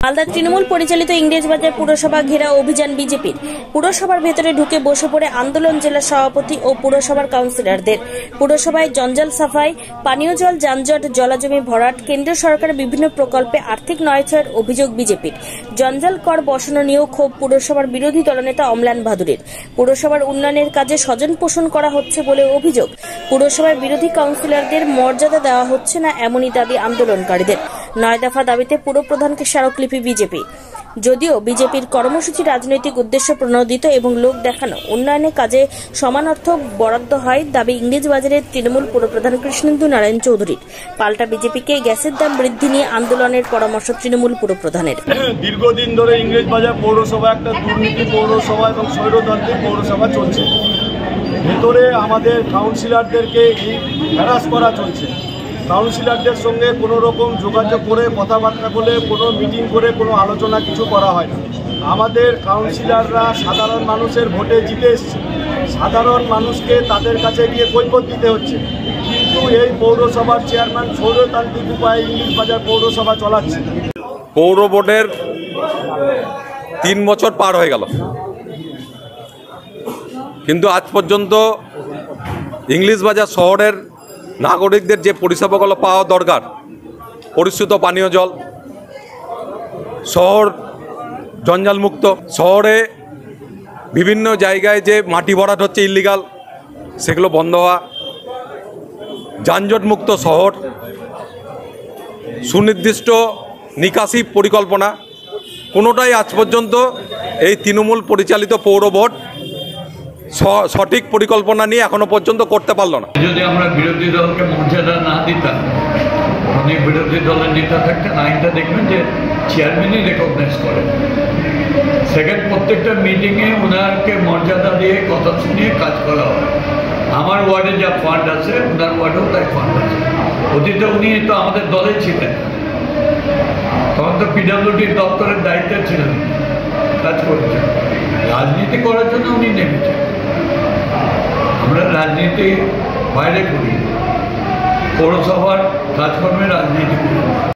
মালদার তৃণমূল পরিচালিত ইংরেজবাজার পুরসভা ঘেরাও অভিযান বিজেপির। পুরসভার ভেতরে ঢুকে বসে পড়ে আন্দোলন জেলা সভাপতি ও পুরসভার কাউন্সিলরদের। পুরসভায় জঞ্জাল সাফাই, পানীয় জল যানজট, জলাজমি ভরাট, কেন্দ্রীয় সরকারের বিভিন্ন প্রকল্পে আর্থিক নয়ছয়ের অভিযোগ বিজেপির। জঞ্জাল কর বসানো নিয়েও ক্ষোভ পুরসভার বিরোধী দলনেতা অম্লান ভাদুরীর। পুরসভার উন্নয়নের কাজে স্বজন পোষণ করা হচ্ছে বলে অভিযোগ। পুরসভার বিরোধী কাউন্সিলরদের মর্যাদা দেওয়া হচ্ছে না, এমনই দাবি আন্দোলনকারীদের। 9 দফা দাবিতে পুরপ্রধানকে স্মারকলিপি বিজেপি। যদিও বিজেপির কর্মসূচি রাজনৈতিক উদ্দেশ্য প্রণোদিত এবং লোক দেখানো, উন্নয়নের কাজে সমান অর্থ বরাদ্দ হয় দাবি ইংরেজবাজারের তৃণমূল পুরপ্রধান কৃষ্ণেন্দু নারায়ণ চৌধুরীর। পাল্টা বিজেপিকে গ্যাসের দাম বৃদ্ধি নিয়ে আন্দোলনের পরামর্শ তৃণমূল পুরপ্রধানের। দীর্ঘদিন ধরে ইংরেজবাজার পৌরসভা একটা দুর্নীতি পৌরসভা এবং স্বৈরতান্ত্রিক পৌরসভা চলছে। ভেতরে আমাদের কাউন্সিলরদেরকে হ্যারাস করা চলছে। কাউন্সিলরদের সঙ্গে কোনো রকম যোগাযোগ করে কথাবার্তা বলে কোনো মিটিং করে কোনো আলোচনা কিছু করা হয় না। আমাদের কাউন্সিলররা সাধারণ মানুষের ভোটে জিতে এসছে। সাধারণ মানুষকে তাদের কাছে গিয়ে কৈফিয়ত দিতে হচ্ছে, কিন্তু এই পৌরসভার চেয়ারম্যান স্বৈরতান্ত্রিক উপায়ে ইংরেজবাজার পৌরসভা চালাচ্ছে। পৌর বোর্ডের 3 বছর পার হয়ে গেল, কিন্তু আজ পর্যন্ত ইংরেজবাজার শহরের নাগরিকদের যে পরিষেবাগুলো পাওয়া দরকার, পরিশুদ্ধ পানীয় জল, শহর জঞ্জালমুক্ত, শহরে বিভিন্ন জায়গায় যে মাটি ভরাট হচ্ছে ইল্লিগাল, সেগুলো বন্ধ হওয়া, যানজটমুক্ত শহর, সুনির্দিষ্ট নিকাশি পরিকল্পনা, কোনোটাই আজ পর্যন্ত এই তৃণমূল পরিচালিত পৌর বোর্ড সঠিক পরিকল্পনা নিয়ে এখনো পর্যন্ত করতে পারলো না। যদি আমরা বিরোধী দলকে মর্যাদা না দিতাম, অনেক বিরোধী দলের নেতা থাকতেন, আইনটা দেখবেন যে চেয়ারম্যানই রেকগনাইজ করে। সেকেন্ড, প্রত্যেকটা মিটিংয়ে ওনারকে মর্যাদা দিয়ে কথা শুনিয়ে কাজ করা হয়। আমার ওয়ার্ডে যা ফান্ড আছে, ওনার ওয়ার্ডেও তাই ফান্ড আছে। অতীতে উনি তো আমাদের দলে ছিলেন, তখন তো পিডব্লিউডির দপ্তরের দায়িত্বে ছিলেন, কাজ করেছেন। রাজনীতি করার জন্য উনি নেমেছেন। আমরা রাজনীতি বাইরে করি, পৌরসভার কাজকর্মে রাজনীতি করি।